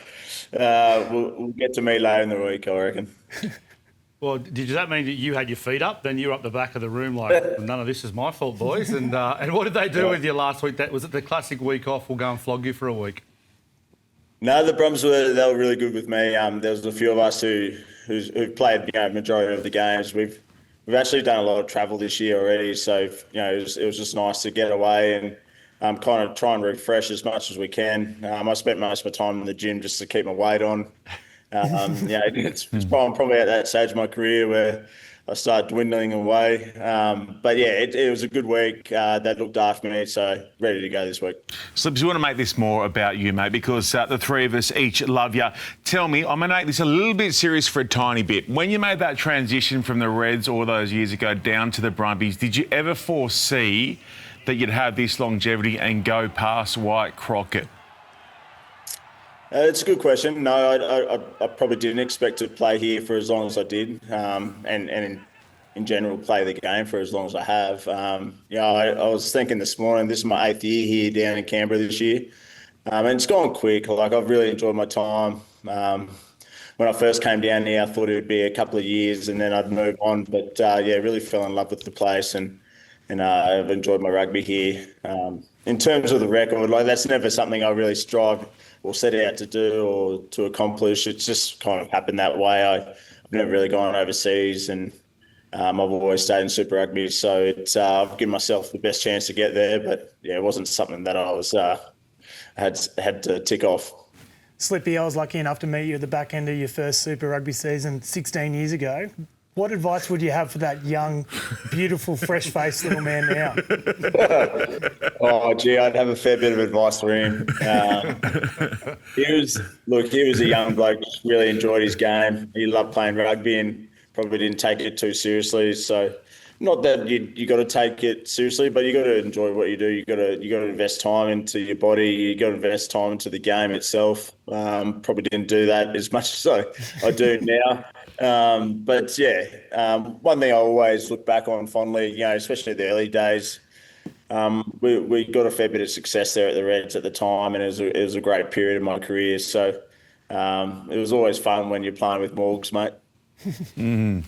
we'll get to meet later in the week, I reckon.
Well, does that mean that you had your feet up? Then you're up the back of the room like, none of this is my fault, boys. And what did they do with you last week? Was it the classic week off? We'll go and flog you for a week.
No, the Brums they were really good with me. There was a few of us who've played majority of the games. We've actually done a lot of travel this year already, so it was just nice to get away and kind of try and refresh as much as we can. I spent most of my time in the gym just to keep my weight on. It's probably at that stage of my career where I started dwindling away. But yeah, it was a good week. They looked after me, so ready to go this week.
Slips, you want to make this more about you, mate, because the 3 of us each love you. Tell me, I'm going to make this a little bit serious for a tiny bit. When you made that transition from the Reds all those years ago down to the Brumbies, did you ever foresee that you'd have this longevity and go past White Crockett?
It's a good question. No, I probably didn't expect to play here for as long as I did, and in general play the game for as long as I have. I was thinking this morning, this is my 8th year here down in Canberra this year, and it's gone quick. Like, I've really enjoyed my time. When I first came down here, I thought it would be a couple of years and then I'd move on. But really fell in love with the place, and I've enjoyed my rugby here. In terms of the record, like, that's never something I really strive or set out to do or to accomplish. It's just kind of happened that way. I've never really gone overseas, and I've always stayed in Super Rugby. So I've given myself the best chance to get there. But yeah, it wasn't something that I was had to tick off.
Slippy, I was lucky enough to meet you at the back end of your first Super Rugby season 16 years ago. What advice would you have for that young, beautiful, fresh-faced little man now?
Oh, gee, I'd have a fair bit of advice for him. He was a young bloke, really enjoyed his game. He loved playing rugby and probably didn't take it too seriously. So not that you got to take it seriously, but you got to enjoy what you do. You got to invest time into your body. You got to invest time into the game itself. Probably didn't do that as much as I do now. But yeah, one thing I always look back on fondly, especially the early days. We got a fair bit of success there at the Reds at the time, and it was a great period of my career. So it was always fun when you're playing with Morgs, mate.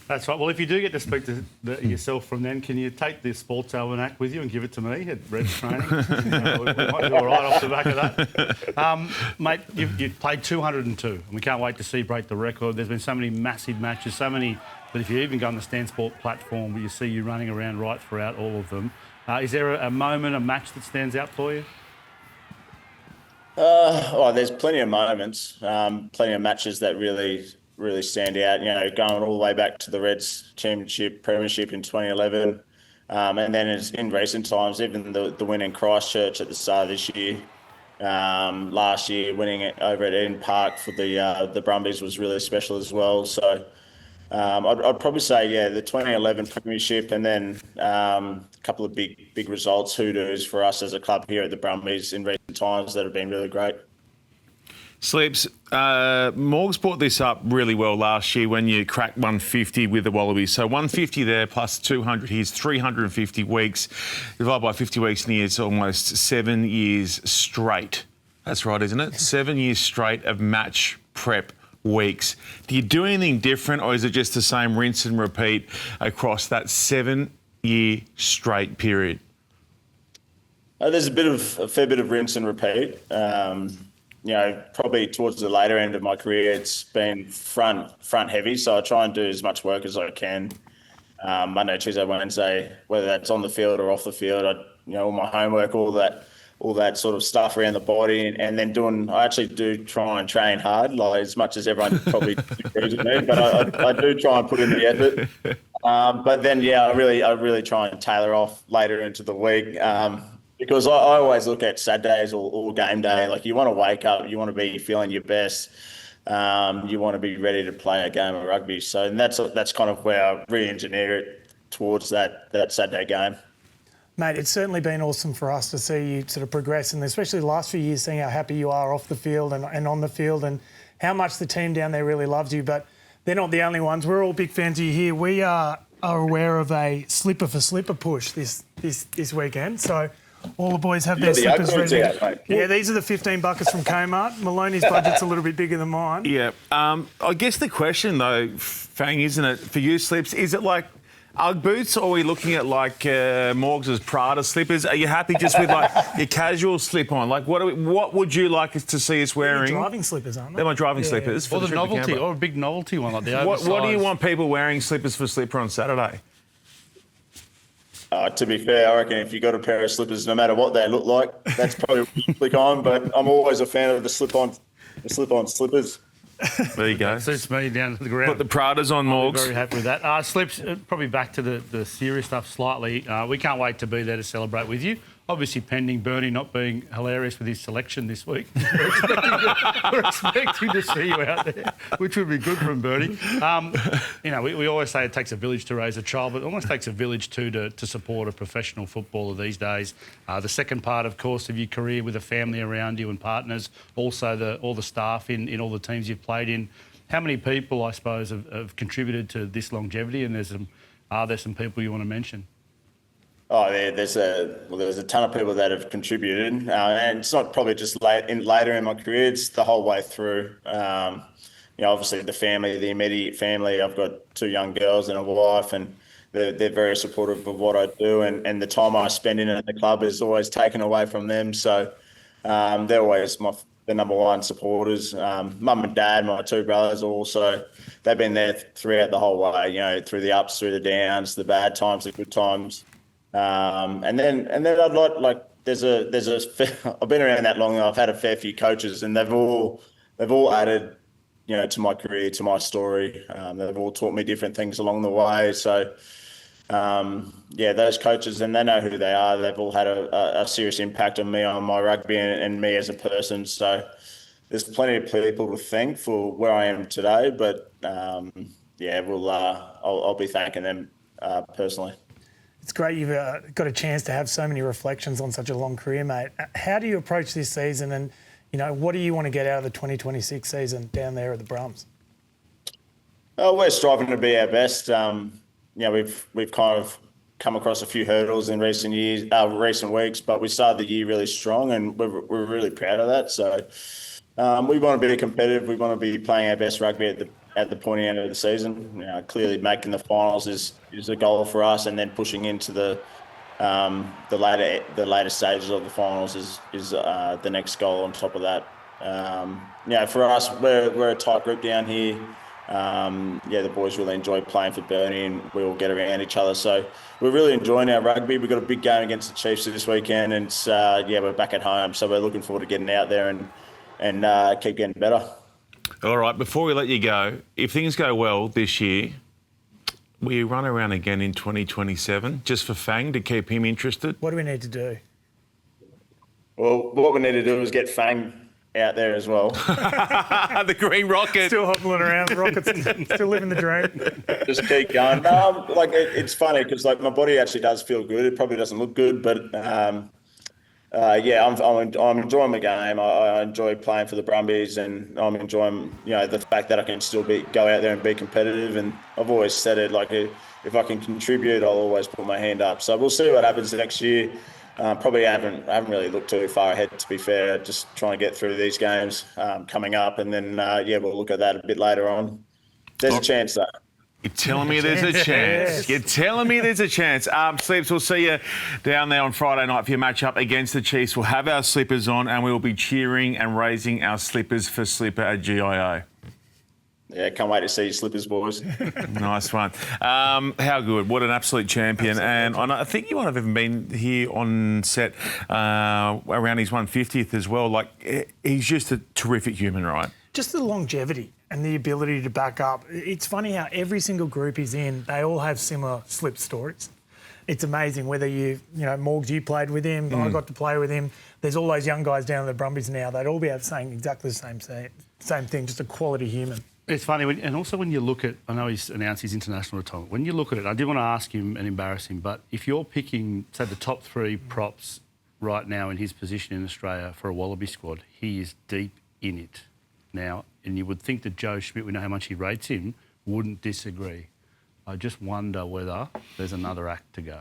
That's right. Well, if you do get to speak to yourself from then, can you take the sports almanac with you and give it to me at Reds training? We might do all right off the back of that. Mate, you've played 202, and we can't wait to see you break the record. There's been so many massive matches, so many that if you even go on the Stan Sport platform, you see you running around right throughout all of them. Is there a moment, a match that stands out for you?
There's plenty of moments, plenty of matches that really stand out. Going all the way back to the Reds Championship, Premiership in 2011, and then in recent times, even the win in Christchurch at the start of this year. Last year, winning it over at Eden Park for the Brumbies was really special as well. So I'd probably say, the 2011 Premiership, and then a couple of big results, hoodoos for us as a club here at the Brumbies in recent times that have been really great.
Slips, Morgs brought this up really well last year when you cracked 150 with the Wallabies. So 150 there plus 200 here's 350 weeks. Divided by 50 weeks in a year, it's almost 7 years straight. That's right, isn't it? 7 years straight of match prep weeks. Do you do anything different, or is it just the same rinse and repeat across that 7 year straight period?
There's a fair bit of rinse and repeat. Probably towards the later end of my career, it's been front heavy. So I try and do as much work as I can. Monday, Tuesday, Wednesday, whether that's on the field or off the field, all my homework, all that sort of stuff around the body, and then I actually do try and train hard, like as much as everyone probably agrees with me, but I do try and put in the effort. But then, I really try and tailor off later into the week. Because I always look at Saturdays or game day, like you want to wake up, you want to be feeling your best, you want to be ready to play a game of rugby. So that's kind of where I re-engineer it towards that Saturday game.
Mate, it's certainly been awesome for us to see you sort of progress, and especially the last few years, seeing how happy you are off the field and on the field, and how much the team down there really loves you. But they're not the only ones. We're all big fans of you here. We are aware of a slipper for slipper push this weekend. So all the boys have their slippers ready. Yeah, these are the 15 buckets from Kmart. Maloney's budget's a little bit bigger than mine.
Yeah. I guess the question, though, Fang, isn't it, for you, Slips, is it like Ugg boots, or are we looking at like Morgs' Prada slippers? Are you happy just with like your casual slip-on? Like what would you like us to see us wearing?
They're driving slippers, aren't they?
They're my driving slippers.
Or the novelty, or a big novelty one like the oversized.
What do you want people wearing slippers for slipper on Saturday?
To be fair, I reckon if you got a pair of slippers, no matter what they look like, that's probably what you click on. But I'm always a fan of the slip-on slippers.
There you go.
Suits me down to the ground.
Put the Pradas on, Morgs.
Very happy with that. Slips, probably back to the serious stuff slightly. We can't wait to be there to celebrate with you. Obviously, pending Bernie not being hilarious with his selection this week. We're expecting to see you out there, which would be good from Bernie. We always say it takes a village to raise a child, but it almost takes a village too to support a professional footballer these days. The second part, of course, of your career with a family around you and partners, also all the staff in all the teams you've played in. How many people, I suppose, have contributed to this longevity? And are there some people you want to mention?
Oh, there's a ton of people that have contributed, and it's not probably just later in my career. It's the whole way through. Obviously the family, the immediate family. I've got 2 young girls and a wife, and they're very supportive of what I do, and the time I spend in at the club is always taken away from them. So they're always the number one supporters. Mum and dad, my 2 brothers, also they've been there throughout the whole way. Through the ups, through the downs, the bad times, the good times. And then I'd like I've been around that long. I've had a fair few coaches, and they've all added, to my career, to my story. They've all taught me different things along the way. So, those coaches, and they know who they are. They've all had a serious impact on me, on my rugby, and me as a person. So, there's plenty of people to thank for where I am today. But I'll be thanking them personally.
It's great you've got a chance to have so many reflections on such a long career, mate. How do you approach this season, and what do you want to get out of the 2026 season down there at the Brums?
We're striving to be our best. We've kind of come across a few hurdles in recent weeks, but we started the year really strong, and we're really proud of that. So we want to be competitive. We want to be playing our best rugby at the pointy end of the season. Clearly, making the finals is a goal for us, and then pushing into the later stages of the finals is the next goal on top of that. For us, we're a tight group down here. The boys really enjoy playing for Bernie, and we all get around each other. So we're really enjoying our rugby. We've got a big game against the Chiefs this weekend, and we're back at home. So we're looking forward to getting out there and keep getting better.
All right, before we let you go, if things go well this year, will you run around again in 2027 just for Fang to keep him interested?
What do we need to do?
Well, what we need to do is get Fang out there as well.
The Green Rocket.
Still hobbling around. The Rocket's still living the dream.
Just keep going. It's funny because my body actually does feel good. It probably doesn't look good, but I'm enjoying the game. I enjoy playing for the Brumbies, and I'm enjoying the fact that I can still go out there and be competitive. And I've always said it, if I can contribute, I'll always put my hand up. So we'll see what happens next year. Probably haven't really looked too far ahead, to be fair. Just trying to get through these games coming up, and then we'll look at that a bit later on. There's a chance though.
You're telling me there's a chance. You're telling me there's a chance. Sleeps, we'll see you down there on Friday night for your matchup against the Chiefs. We'll have our slippers on, and we will be cheering and raising our slippers for Slipper at GIO.
Yeah, can't wait to see your slippers, boys.
Nice one. How good. What an absolute champion.
Absolutely.
And I think you might have even been here on set around his 150th as well. He's just a terrific human, right?
Just the longevity and the ability to back up. It's funny how every single group he's in, they all have similar slip stories. It's amazing whether Morgs, you played with him, I got to play with him. There's all those young guys down at the Brumbies now. They'd all be saying exactly the same thing, just a quality human.
It's funny, and also when you look at, I know he's announced his international retirement, when you look at it, I did want to ask him and embarrass him, but if you're picking, say, the top three props right now in his position in Australia for a Wallaby squad, he is deep in it now, and you would think that Joe Schmidt, we know how much he rates him, wouldn't disagree. I just wonder whether there's another act to go.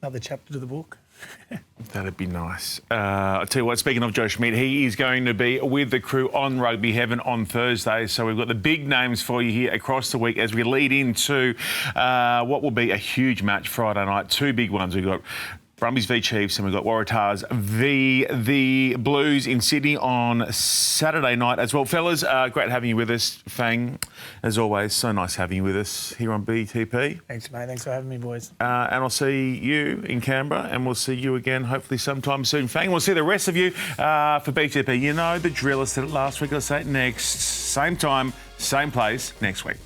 Another chapter to the book.
That'd be nice. I'll tell you what, speaking of Joe Schmidt, he is going to be with the crew on Rugby Heaven on Thursday. So we've got the big names for you here across the week as we lead into what will be a huge match Friday night. Two big ones. We've got Brumbies v Chiefs, and we've got Waratahs v the Blues in Sydney on Saturday night as well. Fellas, great having you with us. Fang, as always, so nice having you with us here on BTP.
Thanks, mate. Thanks for having me, boys.
And I'll see you in Canberra, and we'll see you again hopefully sometime soon. Fang, we'll see the rest of you for BTP. You know the drill. I said it last week, I'll say it next. Same time, same place next week.